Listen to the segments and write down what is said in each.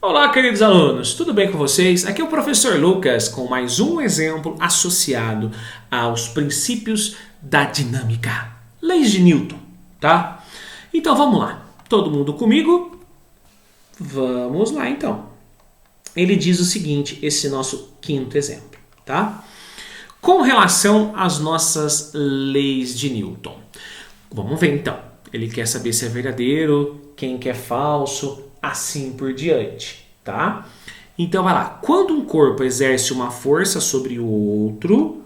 Olá, queridos alunos, tudo bem com vocês? Aqui é o professor Lucas com mais um exemplo associado aos princípios da dinâmica, leis de Newton, tá? Então vamos lá, todo mundo comigo? Vamos lá então. Ele diz o seguinte, esse nosso quinto exemplo, tá? Com relação às nossas leis de Newton. Vamos ver então. Ele quer saber se é verdadeiro, quem que é falso, assim por diante, tá? Então vai lá. Quando um corpo exerce uma força sobre o outro,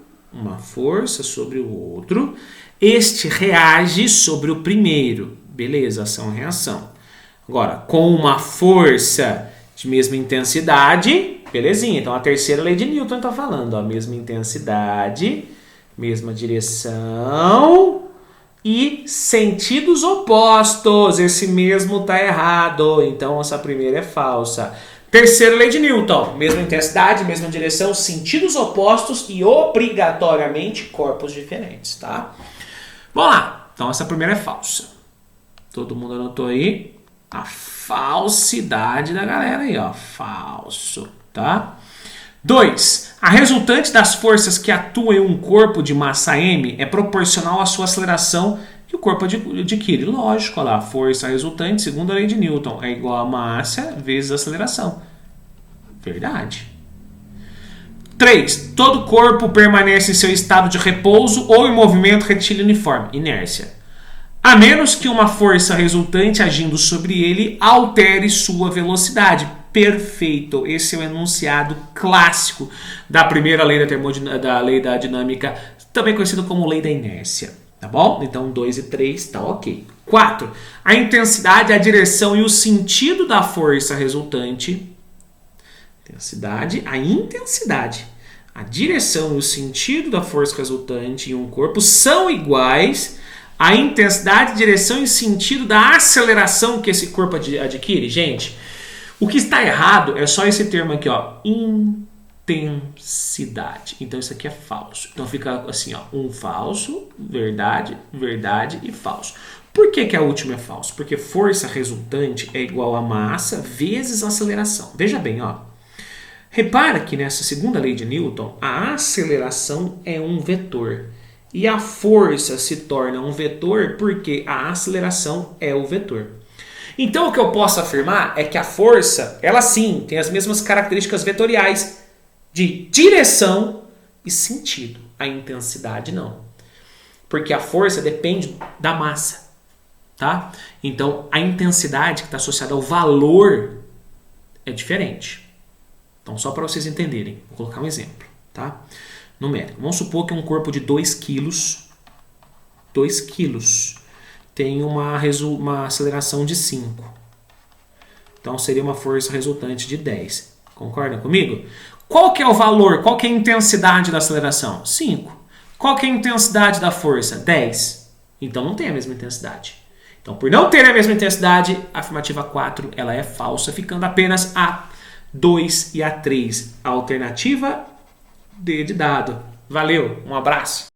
este reage sobre o primeiro. Beleza, ação e reação. Agora, com uma força de mesma intensidade, belezinha. Então a terceira lei de Newton está falando, ó, mesma intensidade, mesma direção e sentidos opostos. Esse mesmo está errado, então essa primeira é falsa. Terceira lei de Newton, mesma intensidade, mesma direção, sentidos opostos e obrigatoriamente corpos diferentes, tá? Vamos lá, então essa primeira é falsa. Todo mundo anotou aí? A falsidade da galera aí, ó, falso, tá? 2. A resultante das forças que atuam em um corpo de massa m é proporcional à sua aceleração que o corpo adquire. Lógico, olha lá, a força resultante, segundo a lei de Newton, é igual a massa vezes a aceleração. Verdade. 3. Todo corpo permanece em seu estado de repouso ou em movimento retilíneo uniforme, inércia. A menos que uma força resultante agindo sobre ele altere sua velocidade. Perfeito. Esse é o enunciado clássico da primeira lei da lei da dinâmica, também conhecido como lei da inércia. Tá bom? Então 2 e 3 tá ok. 4. A intensidade, a direção e o sentido da força resultante. A intensidade, a direção e o sentido da força resultante em um corpo são iguais à intensidade, direção e sentido da aceleração que esse corpo adquire. Gente, o que está errado é só esse termo aqui, ó, intensidade. Então isso aqui é falso. Então fica assim, ó, um falso, verdade, verdade e falso. Por que a última é falso? Porque força resultante é igual a massa vezes aceleração. Veja bem, ó. Repara que nessa segunda lei de Newton, a aceleração é um vetor. E a força se torna um vetor porque a aceleração é o vetor. Então o que eu posso afirmar é que a força, ela sim, tem as mesmas características vetoriais de direção e sentido. A intensidade não. Porque a força depende da massa, tá? Então a intensidade que está associada ao valor é diferente. Então só para vocês entenderem, vou colocar um exemplo, tá? Numérico. Vamos supor que um corpo de 2 quilos tem uma aceleração de 5. Então seria uma força resultante de 10. Concorda comigo? Qual que é o valor? Qual que é a intensidade da aceleração? 5. Qual que é a intensidade da força? 10. Então não tem a mesma intensidade. Então por não ter a mesma intensidade, a afirmativa 4 ela é falsa, ficando apenas a 2 e a 3. A alternativa D de dado. Valeu, um abraço.